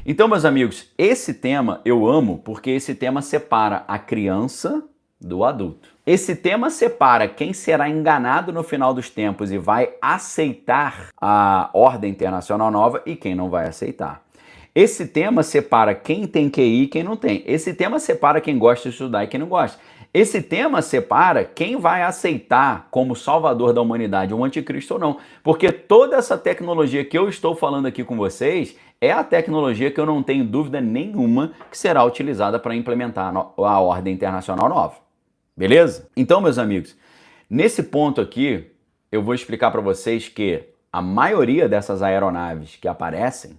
Então, meus amigos, esse tema eu amo porque esse tema separa a criança do adulto. Esse tema separa quem será enganado no final dos tempos e vai aceitar a ordem internacional nova e quem não vai aceitar. Esse tema separa quem tem QI e quem não tem. Esse tema separa quem gosta de estudar e quem não gosta. Esse tema separa quem vai aceitar como salvador da humanidade o anticristo ou não. Porque toda essa tecnologia que eu estou falando aqui com vocês é a tecnologia que eu não tenho dúvida nenhuma que será utilizada para implementar a ordem internacional nova. Beleza? Então, meus amigos, nesse ponto aqui, eu vou explicar para vocês que a maioria dessas aeronaves que aparecem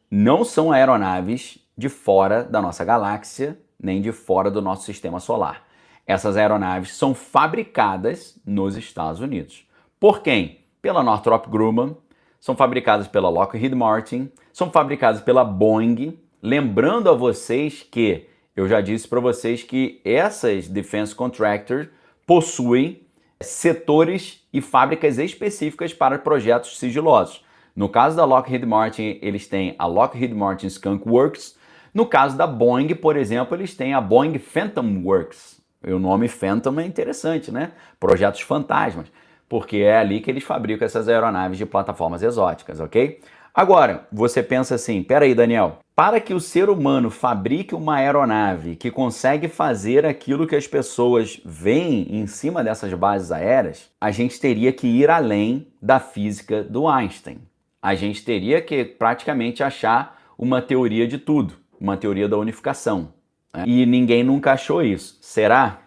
não são aeronaves de fora da nossa galáxia, nem de fora do nosso sistema solar. Essas aeronaves são fabricadas nos Estados Unidos. Por quem? Pela Northrop Grumman, são fabricadas pela Lockheed Martin, são fabricadas pela Boeing. Lembrando a vocês que eu já disse para vocês que essas Defense Contractors possuem setores e fábricas específicas para projetos sigilosos. No caso da Lockheed Martin, eles têm a Lockheed Martin Skunk Works. No caso da Boeing, por exemplo, eles têm a Boeing Phantom Works. O nome Phantom é interessante, né? Projetos fantasmas, porque é ali que eles fabricam essas aeronaves de plataformas exóticas, ok? Agora, você pensa assim, peraí, Daniel, para que o ser humano fabrique uma aeronave que consegue fazer aquilo que as pessoas veem em cima dessas bases aéreas, a gente teria que ir além da física do Einstein. A gente teria que praticamente achar uma teoria de tudo, uma teoria da unificação. Né? E ninguém nunca achou isso. Será?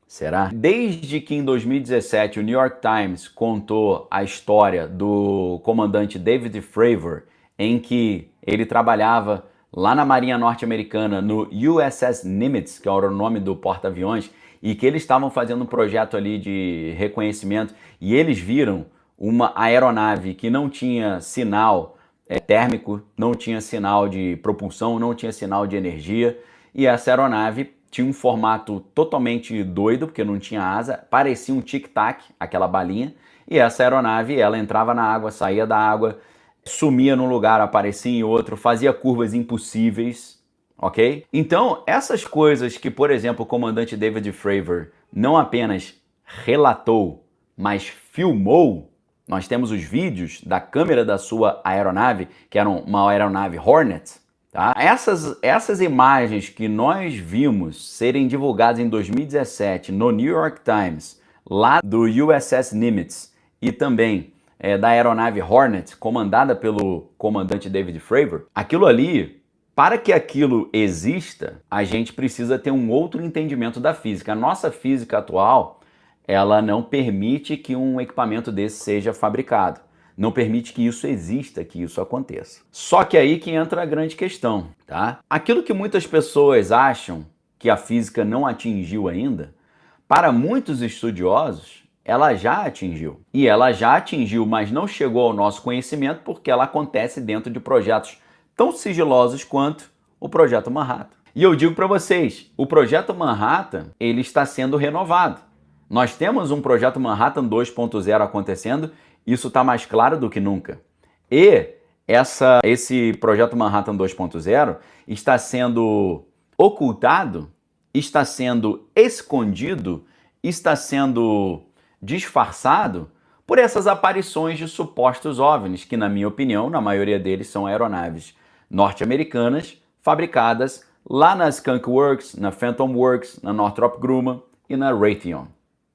Será? Desde que em 2017 o New York Times contou a história do comandante David Fravor, em que ele trabalhava lá na Marinha Norte-Americana, no USS Nimitz, que era o nome do porta-aviões, e que eles estavam fazendo um projeto ali de reconhecimento, e eles viram uma aeronave que não tinha sinal térmico, não tinha sinal de propulsão, não tinha sinal de energia, e essa aeronave tinha um formato totalmente doido, porque não tinha asa, parecia um tic-tac, aquela balinha, e essa aeronave, ela entrava na água, saía da água, sumia num lugar, aparecia em outro, fazia curvas impossíveis, ok? Então, essas coisas que, por exemplo, o comandante David Fravor não apenas relatou, mas filmou, nós temos os vídeos da câmera da sua aeronave, que era uma aeronave Hornet, tá? Essas imagens que nós vimos serem divulgadas em 2017 no New York Times, lá do USS Nimitz e também da aeronave Hornet, comandada pelo comandante David Fravor, aquilo ali, para que aquilo exista, a gente precisa ter um outro entendimento da física. A nossa física atual, ela não permite que um equipamento desse seja fabricado. Não permite que isso exista, que isso aconteça. Só que aí que entra a grande questão, tá? Aquilo que muitas pessoas acham que a física não atingiu ainda, para muitos estudiosos, ela já atingiu. E ela já atingiu, mas não chegou ao nosso conhecimento porque ela acontece dentro de projetos tão sigilosos quanto o Projeto Manhattan. E eu digo para vocês, o Projeto Manhattan, ele está sendo renovado. Nós temos um Projeto Manhattan 2.0 acontecendo, isso está mais claro do que nunca. E esse Projeto Manhattan 2.0 está sendo ocultado, está sendo escondido, está sendo disfarçado por essas aparições de supostos OVNIs, que na minha opinião, na maioria deles são aeronaves norte-americanas, fabricadas lá na Skunk Works, na Phantom Works, na Northrop Grumman e na Raytheon,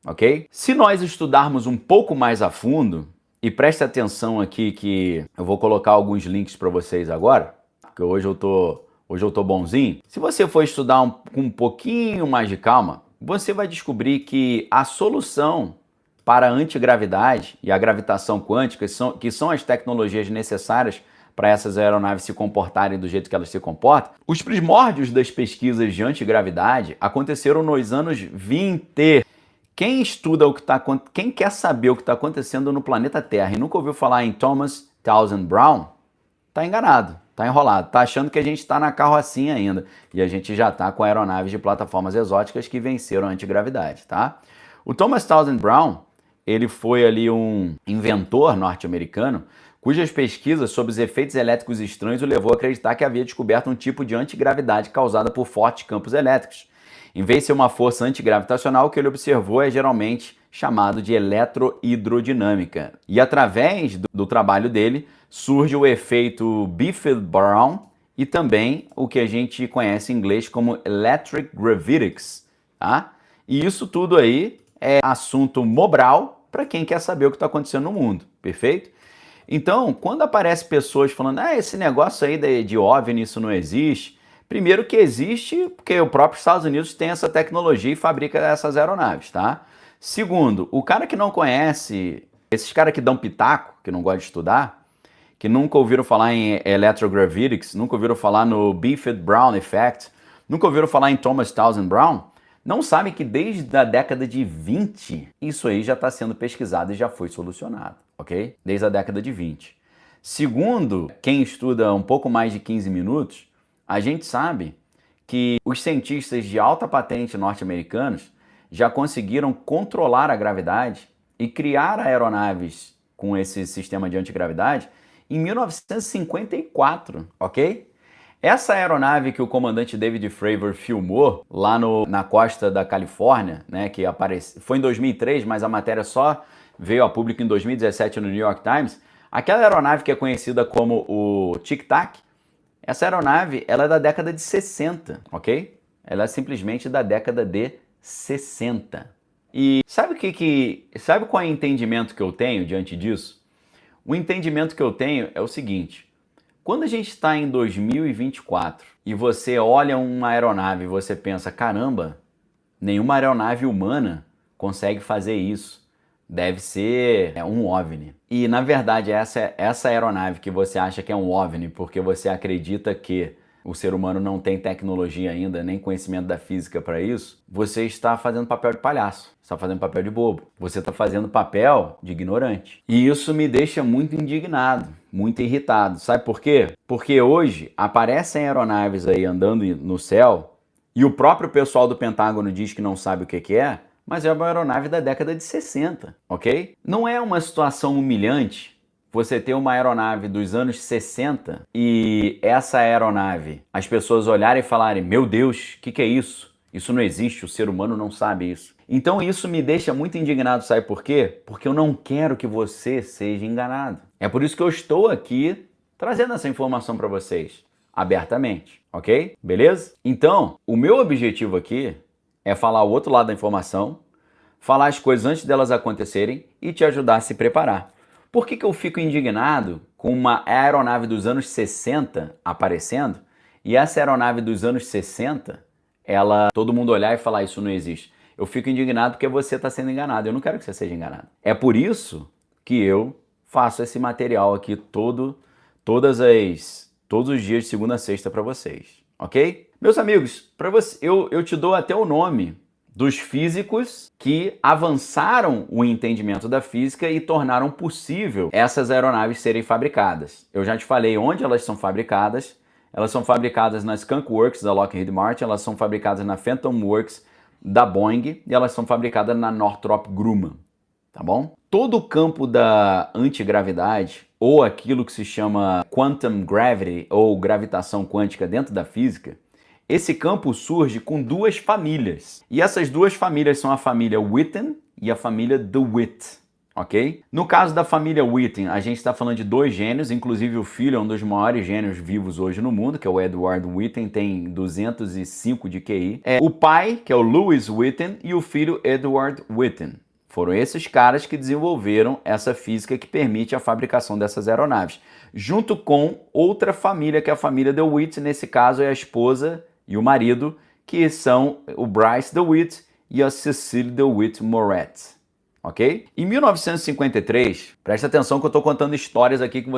ok? Se nós estudarmos um pouco mais a fundo, e preste atenção aqui que eu vou colocar alguns links para vocês agora, porque hoje eu tô bonzinho. Se você for estudar com um pouquinho mais de calma, você vai descobrir que a solução para a antigravidade e a gravitação quântica, que são as tecnologias necessárias para essas aeronaves se comportarem do jeito que elas se comportam, os primórdios das pesquisas de antigravidade aconteceram nos anos 20. Quem estuda quem quer saber o que está acontecendo no planeta Terra e nunca ouviu falar em Thomas Townsend Brown, está enganado, está enrolado, está achando que a gente está na carrocinha ainda e a gente já está com aeronaves de plataformas exóticas que venceram a antigravidade, tá? O Thomas Townsend Brown, ele foi ali um inventor norte-americano cujas pesquisas sobre os efeitos elétricos estranhos o levou a acreditar que havia descoberto um tipo de antigravidade causada por fortes campos elétricos. Em vez de ser uma força antigravitacional, o que ele observou é geralmente chamado de eletrohidrodinâmica. E através do trabalho dele surge o efeito Biffle-Brown e também o que a gente conhece em inglês como Electric Gravitics, tá? E isso tudo aí é assunto mobral para quem quer saber o que está acontecendo no mundo, perfeito? Então, quando aparecem pessoas falando, esse negócio aí de OVNI, isso não existe, primeiro que existe porque o próprio Estados Unidos tem essa tecnologia e fabrica essas aeronaves, tá? Segundo, o cara que não conhece, esses caras que dão pitaco, que não gostam de estudar, que nunca ouviram falar em electrogravitics, nunca ouviram falar no Biffle-Brown Effect, nunca ouviram falar em Thomas Townsend Brown, não sabem que desde a década de 20 isso aí já está sendo pesquisado e já foi solucionado, ok? Desde a década de 20. Segundo, quem estuda um pouco mais de 15 minutos, a gente sabe que os cientistas de alta patente norte-americanos já conseguiram controlar a gravidade e criar aeronaves com esse sistema de antigravidade em 1954, ok? Essa aeronave que o comandante David Fravor filmou lá na costa da Califórnia, né, que foi em 2003, mas a matéria só veio a público em 2017 no New York Times, aquela aeronave que é conhecida como o Tic Tac, essa aeronave ela é da década de 60, ok? Ela é simplesmente da década de 60. E sabe qual é o entendimento que eu tenho diante disso? O entendimento que eu tenho é o seguinte: quando a gente está em 2024 e você olha uma aeronave e você pensa, caramba, nenhuma aeronave humana consegue fazer isso. Deve ser um OVNI. E na verdade essa aeronave que você acha que é um OVNI porque você acredita que o ser humano não tem tecnologia ainda, nem conhecimento da física para isso, você está fazendo papel de palhaço, está fazendo papel de bobo, você está fazendo papel de ignorante. E isso me deixa muito indignado, muito irritado. Sabe por quê? Porque hoje aparecem aeronaves aí andando no céu e o próprio pessoal do Pentágono diz que não sabe o que é, mas é uma aeronave da década de 60, ok? Não é uma situação humilhante você ter uma aeronave dos anos 60 e essa aeronave, as pessoas olharem e falarem, meu Deus, o que é isso? Isso não existe, o ser humano não sabe isso. Então isso me deixa muito indignado, sabe por quê? Porque eu não quero que você seja enganado. É por isso que eu estou aqui trazendo essa informação para vocês, abertamente, ok? Beleza? Então, o meu objetivo aqui é falar o outro lado da informação, falar as coisas antes delas acontecerem e te ajudar a se preparar. Por que eu fico indignado com uma aeronave dos anos 60 aparecendo e essa aeronave dos anos 60, todo mundo olhar e falar isso não existe? Eu fico indignado porque você está sendo enganado. Eu não quero que você seja enganado. É por isso que eu faço esse material aqui todos os dias de segunda a sexta para vocês, ok? Meus amigos, eu te dou até o nome dos físicos que avançaram o entendimento da física e tornaram possível essas aeronaves serem fabricadas. Eu já te falei onde elas são fabricadas. Elas são fabricadas na Skunk Works da Lockheed Martin, elas são fabricadas na Phantom Works da Boeing e elas são fabricadas na Northrop Grumman, tá bom? Todo o campo da antigravidade, ou aquilo que se chama quantum gravity, ou gravitação quântica dentro da física, esse campo surge com duas famílias. E essas duas famílias são a família Witten e a família DeWitt, ok? No caso da família Witten, a gente está falando de dois gênios, inclusive o filho é um dos maiores gênios vivos hoje no mundo, que é o Edward Witten, tem 205 de QI. O pai, que é o Lewis Witten, e o filho Edward Witten. Foram esses caras que desenvolveram essa física que permite a fabricação dessas aeronaves. Junto com outra família, que é a família DeWitt, nesse caso é a esposa e o marido, que são o Bryce DeWitt e a Cecile DeWitt Moret, ok? Em 1953, presta atenção que eu estou contando histórias aqui que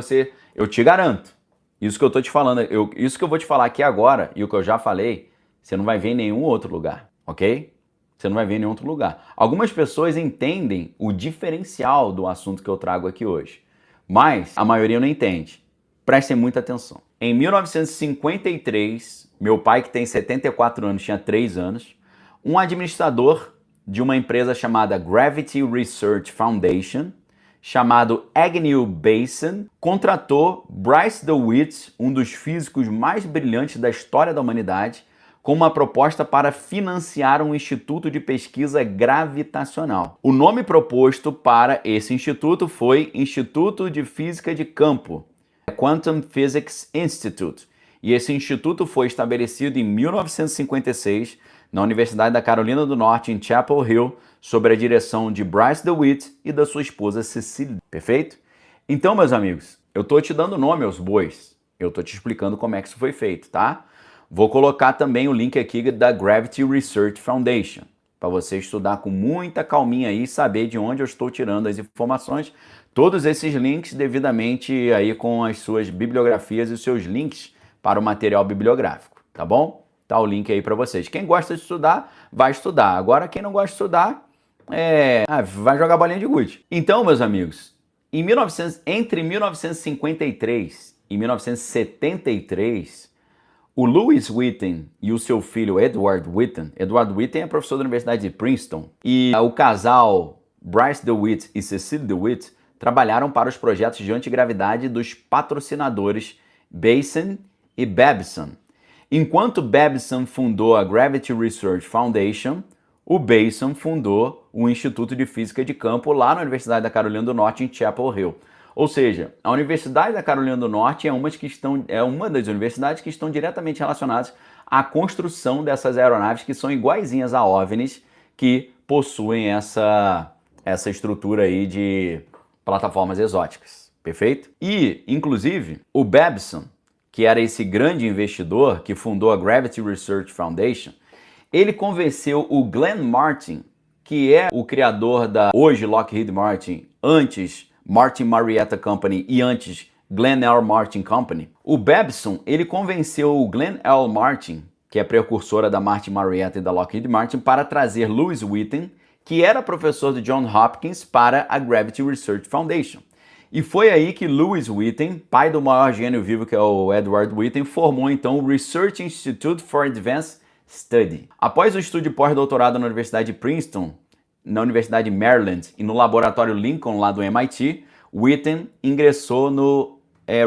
eu te garanto, isso que eu estou te falando, isso que eu vou te falar aqui agora e o que eu já falei, você não vai ver em nenhum outro lugar, ok? Você não vai ver em nenhum outro lugar. Algumas pessoas entendem o diferencial do assunto que eu trago aqui hoje, mas a maioria não entende. Prestem muita atenção. Em 1953, meu pai, que tem 74 anos, tinha 3 anos, um administrador de uma empresa chamada Gravity Research Foundation, chamado Agnew Basin, contratou Bryce DeWitt, um dos físicos mais brilhantes da história da humanidade, com uma proposta para financiar um instituto de pesquisa gravitacional. O nome proposto para esse instituto foi Instituto de Física de Campo, Quantum Physics Institute, e esse instituto foi estabelecido em 1956 na Universidade da Carolina do Norte, em Chapel Hill, sob a direção de Bryce DeWitt e da sua esposa Cecily. Perfeito? Então, meus amigos, eu tô te dando nome aos bois. Eu tô te explicando como é que isso foi feito, tá? Vou colocar também o link aqui da Gravity Research Foundation, para você estudar com muita calminha aí e saber de onde eu estou tirando as informações. Todos esses links devidamente aí com as suas bibliografias e os seus links para o material bibliográfico, tá bom? Tá o link aí para vocês. Quem gosta de estudar, vai estudar. Agora, quem não gosta de estudar, vai jogar bolinha de gude. Então, meus amigos, entre 1953 e 1973, o Lewis Witten e o seu filho Edward Witten é professor da Universidade de Princeton, e o casal Bryce DeWitt e Cecily DeWitt trabalharam para os projetos de antigravidade dos patrocinadores Basin e Babson. Enquanto Babson fundou a Gravity Research Foundation, o Basin fundou o Instituto de Física de Campo lá na Universidade da Carolina do Norte, em Chapel Hill. Ou seja, a Universidade da Carolina do Norte é uma das universidades que estão diretamente relacionadas à construção dessas aeronaves que são iguaizinhas a OVNIs, que possuem essa estrutura aí de plataformas exóticas. Perfeito? E, inclusive, o Babson, que era esse grande investidor que fundou a Gravity Research Foundation, ele convenceu o Glenn Martin, que é o criador da hoje Lockheed Martin, antes Martin Marietta Company e antes Glenn L. Martin Company. O Babson, ele convenceu o Glenn L. Martin, que é precursora da Martin Marietta e da Lockheed Martin, para trazer Lewis Witten, que era professor de Johns Hopkins, para a Gravity Research Foundation. E foi aí que Lewis Witten, pai do maior gênio vivo que é o Edward Witten, formou então o Research Institute for Advanced Study. Após o estudo de pós-doutorado na Universidade de Princeton, na Universidade de Maryland e no Laboratório Lincoln lá do MIT, Witten ingressou no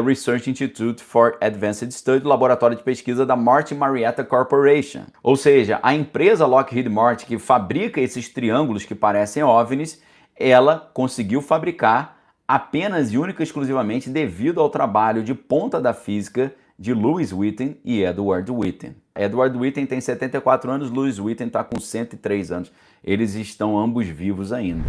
Research Institute for Advanced Study, laboratório de pesquisa da Martin Marietta Corporation. Ou seja, a empresa Lockheed Martin, que fabrica esses triângulos que parecem OVNIs, ela conseguiu fabricar apenas e única e exclusivamente devido ao trabalho de ponta da física de Lewis Witten e Edward Witten. Edward Witten tem 74 anos, Lewis Witten está com 103 anos. Eles estão ambos vivos ainda.